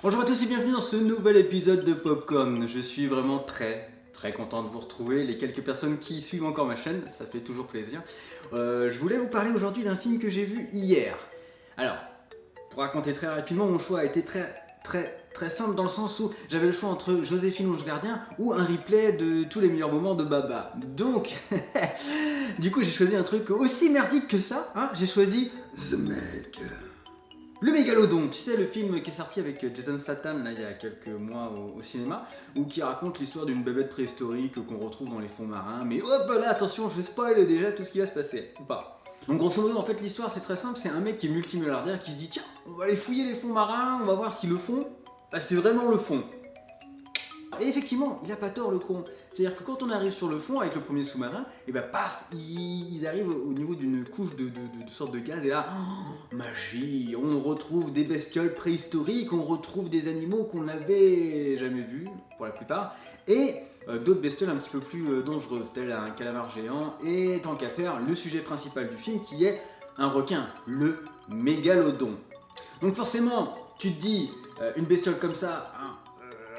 Bonjour à tous et bienvenue dans ce nouvel épisode de Popcorn. Je suis vraiment très content de vous retrouver, les quelques personnes qui suivent encore ma chaîne, ça fait toujours plaisir. Je voulais vous parler aujourd'hui d'un film que j'ai vu hier. Alors, pour raconter très rapidement, mon choix a été très simple dans le sens où j'avais le choix entre Joséphine Ange Gardien ou un replay de tous les meilleurs moments de Baba. Donc, du coup j'ai choisi un truc aussi merdique que ça, hein, j'ai choisi The Meg. Le Mégalodon, tu sais le film qui est sorti avec Jason Statham là, il y a quelques mois au cinéma, ou qui raconte l'histoire d'une bébête préhistorique qu'on retrouve dans les fonds marins, mais hop là attention je spoil déjà tout ce qui va se passer, ou pas. Donc grosso modo en fait l'histoire c'est très simple, c'est un mec qui est multimilliardaire qui se dit tiens on va aller fouiller les fonds marins, on va voir si le fond, bah, c'est vraiment le fond. Et effectivement, il a pas tort le con. C'est-à-dire que quand on arrive sur le fond avec le premier sous-marin, et bah paf, ils arrivent au niveau d'une couche de sorte de gaz et là, oh, magie, on retrouve des bestioles préhistoriques, on retrouve des animaux qu'on n'avait jamais vus pour la plupart, et d'autres bestioles un petit peu plus dangereuses, telles un calamar géant, et tant qu'à faire, le sujet principal du film qui est un requin, le mégalodon. Donc forcément, tu te dis, une bestiole comme ça, hein,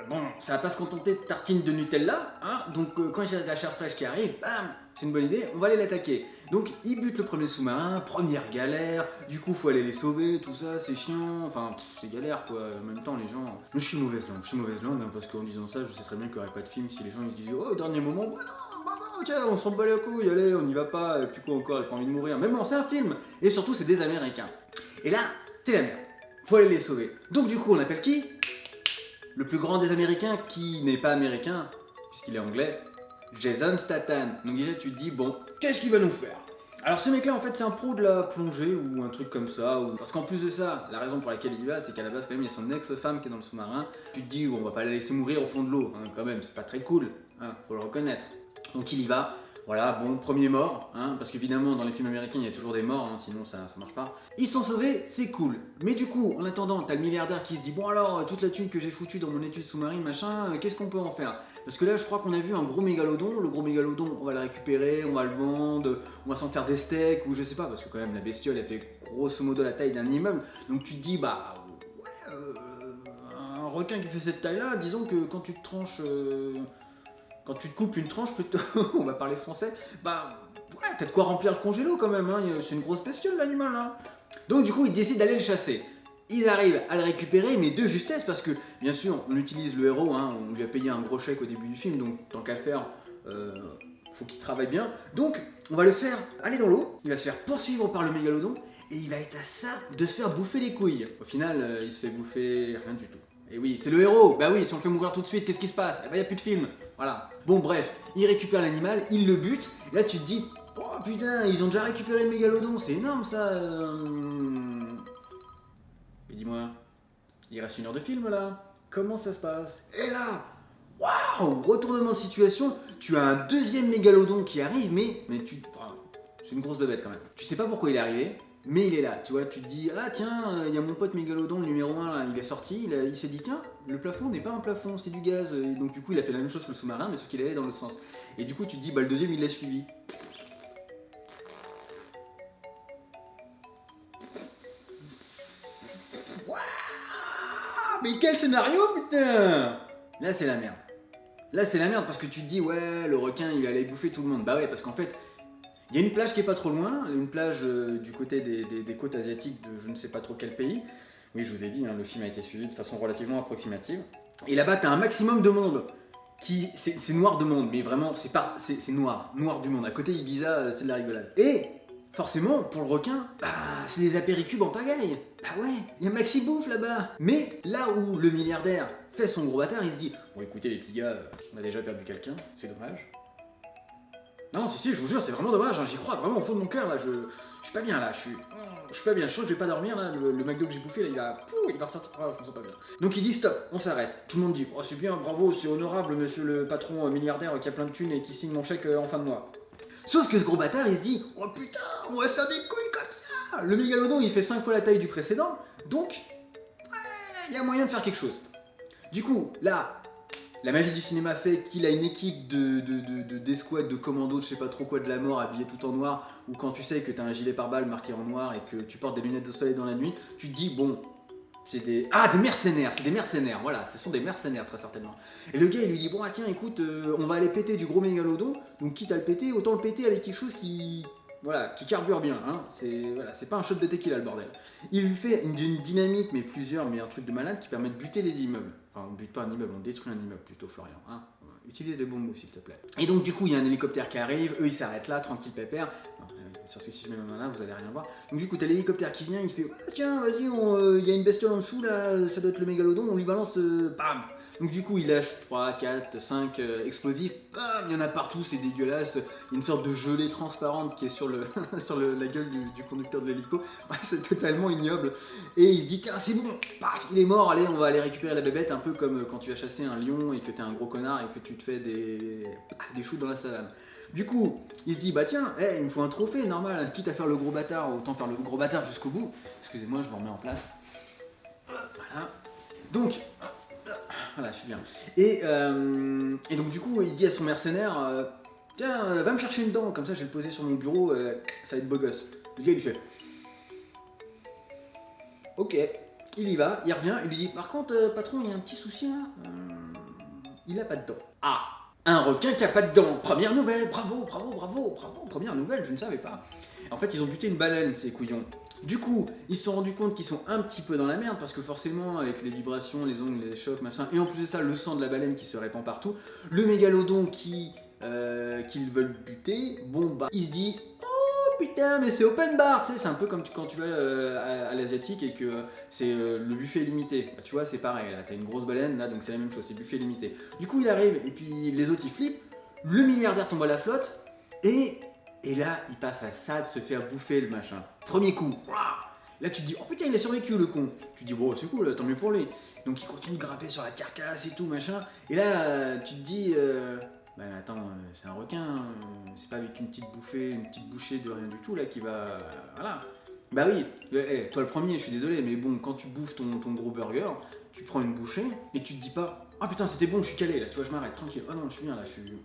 bon, ça va pas se contenter de tartines de Nutella, hein, donc quand il y a de la chair fraîche qui arrive, bam, c'est une bonne idée, on va aller l'attaquer. Donc ils butent le premier sous-marin, première galère, du coup faut aller les sauver, tout ça, c'est chiant, enfin c'est galère quoi, en même temps les gens... Je suis mauvaise langue, hein, parce qu'en disant ça je sais très bien qu'il n'y aurait pas de film si les gens ils se disaient oh au dernier moment, bah non, ok, on s'en bat les couilles, allez on y va pas, et puis quoi encore, j'ai pas envie de mourir, mais bon c'est un film, et surtout c'est des Américains. Et là, c'est la merde, faut aller les sauver. Donc du coup on appelle qui ? Le plus grand des Américains qui n'est pas américain, puisqu'il est anglais, Jason Statham. Donc déjà tu te dis, bon, qu'est-ce qu'il va nous faire? Alors ce mec là en fait c'est un pro de la plongée ou un truc comme ça, parce qu'en plus de ça, la raison pour laquelle il y va c'est qu'à la base quand même il y a son ex-femme qui est dans le sous-marin. Tu te dis, on va pas la laisser mourir au fond de l'eau, hein, quand même, c'est pas très cool, hein, faut le reconnaître. Donc il y va. Voilà, bon, premier mort, hein, parce qu'évidemment dans les films américains il y a toujours des morts, hein, sinon ça marche pas. Ils sont sauvés, c'est cool. Mais du coup, en attendant, t'as le milliardaire qui se dit bon alors, toute la thune que j'ai foutue dans mon étude sous-marine, machin, qu'est-ce qu'on peut en faire? Parce que là je crois qu'on a vu un gros mégalodon, le gros mégalodon on va le récupérer, on va le vendre, on va s'en faire des steaks, ou je sais pas, parce que quand même la bestiole elle fait grosso modo la taille d'un immeuble, donc tu te dis bah ouais, un requin qui fait cette taille là, disons que quand tu te tranches... Quand tu te coupes une tranche, plutôt, on va parler français, bah ouais, t'as de quoi remplir le congélo quand même, hein. C'est une grosse bestiole l'animal. Hein. Donc du coup, ils décident d'aller le chasser. Ils arrivent à le récupérer, mais de justesse, parce que bien sûr, on utilise le héros, hein, on lui a payé un gros chèque au début du film, donc tant qu'à faire, faut qu'il travaille bien. Donc on va le faire aller dans l'eau, il va se faire poursuivre par le mégalodon, et il va être à ça de se faire bouffer les couilles. Au final, il se fait bouffer rien du tout. Et oui, c'est le héros. Bah oui, si on le fait mourir tout de suite, qu'est-ce qui se passe? Eh ben, y a plus de film. Voilà. Bon, bref, il récupère l'animal, il le bute. Là, tu te dis, oh putain, ils ont déjà récupéré le mégalodon, c'est énorme ça. Mais dis-moi, il reste 1 heure de film là. Comment ça se passe? Et là, waouh, retournement de situation. Tu as un deuxième mégalodon qui arrive, mais c'est une grosse bébête quand même. Tu sais pas pourquoi il est arrivé. Mais il est là, tu vois, tu te dis, ah tiens, il y a mon pote Mégalodon, le numéro 1, là, il est sorti, il s'est dit, tiens, le plafond n'est pas un plafond, c'est du gaz. Et donc du coup, il a fait la même chose que le sous-marin, mais sauf qu'il allait dans l'autre sens. Et du coup, tu te dis, bah le deuxième, il l'a suivi. Waouh, mais quel scénario, putain! Là, c'est la merde. Là, c'est la merde parce que tu te dis, ouais, le requin, il allait bouffer tout le monde. Bah ouais, parce qu'en fait, il y a une plage qui est pas trop loin, une plage du côté des côtes asiatiques de je ne sais pas trop quel pays. Oui, je vous ai dit, hein, le film a été suivi de façon relativement approximative. Et là-bas, t'as un maximum de monde. C'est noir de monde, mais vraiment, c'est noir du monde. À côté, Ibiza, c'est de la rigolade. Et forcément, pour le requin, bah, c'est des apéricubes en pagaille. Bah ouais, il y a Maxi Bouffe là-bas. Mais là où le milliardaire fait son gros bâtard, il se dit, bon écoutez les petits gars, on a déjà perdu quelqu'un, c'est dommage. Non, si, je vous jure, c'est vraiment dommage, hein, j'y crois vraiment au fond de mon cœur, là, je suis pas bien là, je suis pas bien, je sens que je vais pas dormir là, le McDo que j'ai bouffé là, il va ressortir, je me sens pas bien. Donc il dit stop, on s'arrête, tout le monde dit, oh c'est bien, bravo, c'est honorable monsieur le patron milliardaire qui a plein de thunes et qui signe mon chèque en fin de mois. Sauf que ce gros bâtard il se dit, oh putain, on va se faire des couilles comme ça. Le mégalodon il fait 5 fois la taille du précédent, donc, ouais, il y a moyen de faire quelque chose. Du coup, là, la magie du cinéma fait qu'il a une équipe d'escouade, de commandos, de je sais pas trop quoi, de la mort, habillés tout en noir, ou quand tu sais que t'as un gilet pare-balles marqué en noir et que tu portes des lunettes de soleil dans la nuit, tu te dis, bon, c'est des mercenaires, c'est des mercenaires, voilà, ce sont des mercenaires très certainement. Et le gars il lui dit bon ah tiens écoute, on va aller péter du gros mégalodon, donc quitte à le péter, autant le péter avec quelque chose qui carbure bien, hein. C'est pas un shot de tequila le bordel. Il lui fait une dynamite, mais un truc de malade qui permet de buter les immeubles. Enfin on bute pas un immeuble, on détruit un immeuble plutôt Florian, hein. Utilise des bombes s'il te plaît. Et donc du coup il y a un hélicoptère qui arrive, eux ils s'arrêtent là, tranquille pépère. Sur ce que si je mets ma main là, vous allez rien voir. Donc du coup t'as l'hélicoptère qui vient, il fait ah, tiens vas-y, il y a une bestiole en dessous là, ça doit être le mégalodon, on lui balance, bam. Donc du coup il lâche 3, 4, 5 explosifs, bam, il y en a partout, c'est dégueulasse. Il y a une sorte de gelée transparente qui est sur, la gueule du conducteur de l'hélico. Ouais, c'est totalement ignoble. Et il se dit tiens c'est bon, paf, il est mort, allez on va aller récupérer la bébête, un peu comme quand tu vas chasser un lion et que t'es un gros connard et que tu te fais des choux dans la savane. Du coup, il se dit bah tiens, il me faut un trophée, normal, quitte à faire le gros bâtard, autant faire le gros bâtard jusqu'au bout. Excusez-moi, je me remets en place. Voilà. Donc, voilà, je suis bien. Et donc du coup, il dit à son mercenaire, tiens, va me chercher une dent, comme ça je vais le poser sur mon bureau, ça va être beau gosse. Le gars il lui fait, ok, il y va, il revient, il lui dit, par contre, patron, il y a un petit souci là, il a pas de dent. Ah, un requin qui a pas de dents. Première nouvelle, bravo, bravo, bravo, bravo. Première nouvelle, je ne savais pas. En fait, ils ont buté une baleine, ces couillons. Du coup, ils se sont rendus compte qu'ils sont un petit peu dans la merde parce que forcément, avec les vibrations, les ongles, les chocs, machin, et en plus de ça, le sang de la baleine qui se répand partout, le mégalodon qu'ils veulent buter, bon bah, il se dit putain, mais c'est open bar, tu sais, c'est un peu comme quand tu vas à l'asiatique et que c'est le buffet limité. Bah, tu vois, c'est pareil, là, t'as une grosse baleine, là, donc c'est la même chose, c'est buffet limité. Du coup, il arrive, et puis les autres, ils flippent, le milliardaire tombe à la flotte, et là, il passe à ça de se faire bouffer le machin. Premier coup, là, tu te dis, oh putain, il a survécu, le con. Tu te dis, bon, c'est cool, tant mieux pour lui. Donc, il continue de grimper sur la carcasse et tout, machin, et là, tu te dis... bah attends, c'est un requin, c'est pas avec une petite bouchée de rien du tout là qui va... Voilà. Bah oui, toi le premier, je suis désolé, mais bon, quand tu bouffes ton gros burger, tu prends une bouchée et tu te dis pas « Ah putain, c'était bon, je suis calé là, tu vois, je m'arrête, tranquille. Oh non, je suis bien là, je suis bien. »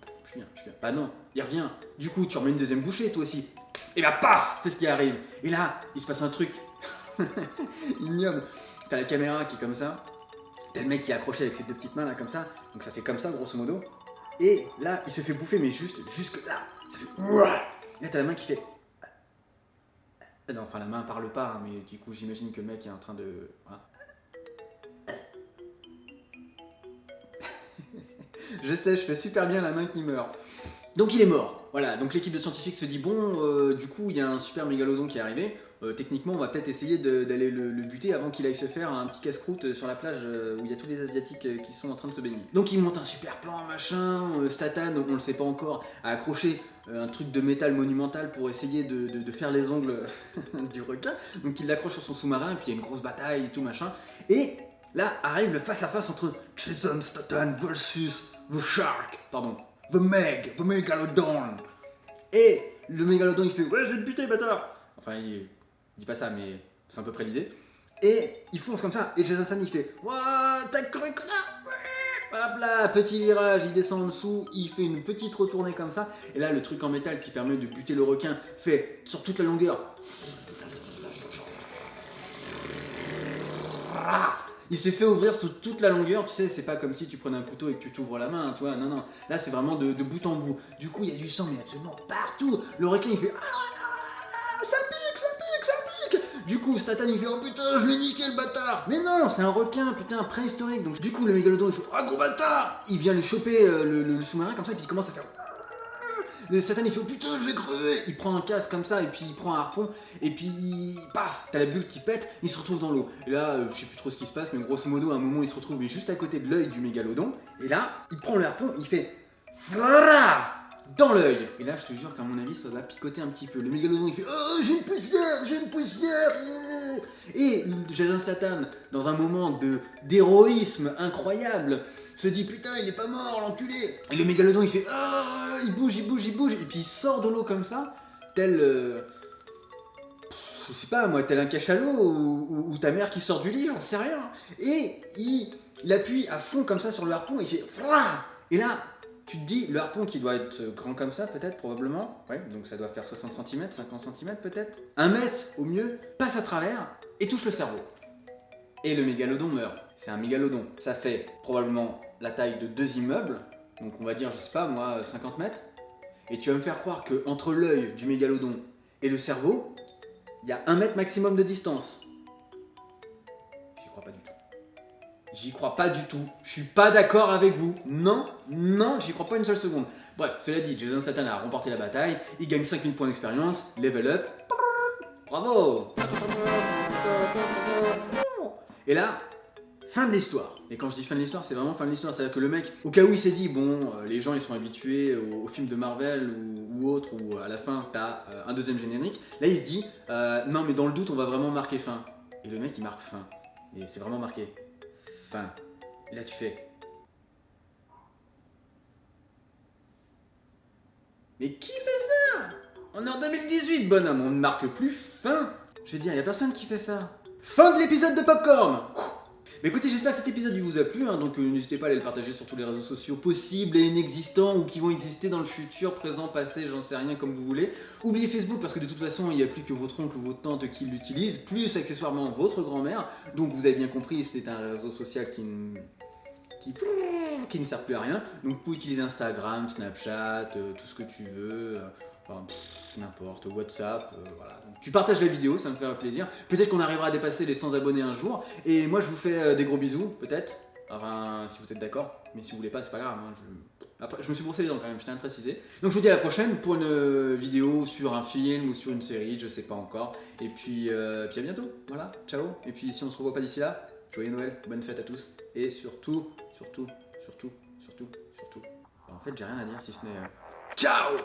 Bah non, il revient. Du coup, tu remets une deuxième bouchée toi aussi. Et bah paf, c'est ce qui arrive. Et là, il se passe un truc ignoble. T'as la caméra qui est comme ça, t'as le mec qui est accroché avec ses deux petites mains là comme ça, donc ça fait comme ça grosso modo. Et là, il se fait bouffer, mais jusque là. Ça fait... Là, t'as la main qui fait... Non, enfin, la main parle pas, hein, mais du coup, j'imagine que le mec est en train de... Voilà. Je sais, je fais super bien la main qui meurt. Donc il est mort. Voilà, donc l'équipe de scientifiques se dit bon, du coup il y a un super mégalodon qui est arrivé. Techniquement, on va peut-être essayer d'aller le buter avant qu'il aille se faire un petit casse-croûte sur la plage où il y a tous les Asiatiques qui sont en train de se baigner. Donc il monte un super plan, machin. Statan, on le sait pas encore, a accroché un truc de métal monumental pour essayer de faire les ongles du requin. Donc il l'accroche sur son sous-marin, puis il y a une grosse bataille et tout machin. Et là arrive le face-à-face entre Jason Statham versus The Shark, pardon. The Megalodon. Et le mégalodon il fait ouais je vais te buter bâtard. Enfin il dit pas ça mais c'est à peu près l'idée. Et il fonce comme ça et Jason Statham il fait ouah t'as cru connard. Hop là, petit virage, il descend en dessous, il fait une petite retournée comme ça. Et là le truc en métal qui permet de buter le requin fait sur toute la longueur. Il s'est fait ouvrir sur toute la longueur, tu sais, c'est pas comme si tu prenais un couteau et que tu t'ouvres la main, tu vois, non, non. Là, c'est vraiment de bout en bout. Du coup, il y a du sang, mais absolument partout. Le requin, il fait ah, ça pique, ça pique, ça pique. Du coup, Statham, il fait oh putain, je l'ai niqué le bâtard. Mais non, c'est un requin, putain, préhistorique. Donc, du coup, le mégalodon, il fait oh gros bâtard. Il vient lui choper le sous-marin comme ça, et puis il commence à faire. Le Statham il fait oh putain je vais crever. Il prend un casque comme ça et puis il prend un harpon et puis paf, t'as la bulle qui pète, il se retrouve dans l'eau. Et là je sais plus trop ce qui se passe mais grosso modo à un moment il se retrouve mais juste à côté de l'œil du mégalodon. Et là il prend le harpon, il fait frara dans l'œil. Et là je te jure qu'à mon avis ça va picoter un petit peu. Le mégalodon il fait oh j'ai une poussière, j'ai une poussière. Et Jason Statham dans un moment d'héroïsme incroyable se dit putain il est pas mort l'enculé. Et le mégalodon il fait ah il bouge et puis il sort de l'eau comme ça tel je sais pas moi tel un cachalot ou ta mère qui sort du lit j'en sais rien. Et il appuie à fond comme ça sur le harpon et il fait Frah. Et là tu te dis le harpon qui doit être grand comme ça peut-être probablement ouais donc ça doit faire 60 cm 50 cm peut-être 1 mètre au mieux passe à travers et touche le cerveau. et le mégalodon meurt. C'est un mégalodon. Ça fait probablement la taille de 2 immeubles, donc on va dire, je sais pas moi, 50 mètres. Et tu vas me faire croire que entre l'œil du mégalodon et le cerveau, il y a 1 mètre maximum de distance. J'y crois pas du tout. J'y crois pas du tout. Je suis pas d'accord avec vous. Non, non, j'y crois pas une seule seconde. Bref, cela dit, Jason Statham a remporté la bataille, il gagne 5000 points d'expérience, level up. Bravo! Et là, fin de l'histoire. Et quand je dis fin de l'histoire, c'est vraiment fin de l'histoire. C'est-à-dire que le mec, au cas où il s'est dit, bon, les gens ils sont habitués aux films de Marvel ou autres, où à la fin t'as un deuxième générique. Là il se dit, non mais dans le doute on va vraiment marquer fin. Et le mec il marque fin. Et c'est vraiment marqué. Fin. Et là tu fais. Mais qui fait ça? On est en 2018, bonhomme, on ne marque plus fin. Je veux dire, il n'y a personne qui fait ça. Fin de l'épisode de Popcorn. Mais écoutez, j'espère que cet épisode il vous a plu, hein, donc n'hésitez pas à aller le partager sur tous les réseaux sociaux possibles et inexistants ou qui vont exister dans le futur, présent, passé, j'en sais rien, comme vous voulez. Oubliez Facebook parce que de toute façon il n'y a plus que votre oncle ou votre tante qui l'utilise, plus accessoirement votre grand-mère. Donc vous avez bien compris, c'est un réseau social qui ne sert plus à rien. Donc vous pouvez utiliser Instagram, Snapchat, tout ce que tu veux, enfin, n'importe, WhatsApp, voilà. Donc, tu partages la vidéo, ça me ferait plaisir. Peut-être qu'on arrivera à dépasser les 100 abonnés un jour. Et moi je vous fais des gros bisous, peut-être. Enfin, si vous êtes d'accord. Mais si vous voulez pas, c'est pas grave. Hein. Après, je me suis brossé les dents quand même, je tiens à le préciser. Donc je vous dis à la prochaine pour une vidéo sur un film ou sur une série, je sais pas encore. Et puis à bientôt. Voilà, ciao. Et puis si on se revoit pas d'ici là, joyeux Noël, bonne fête à tous. Et surtout, en fait j'ai rien à dire si ce n'est ciao.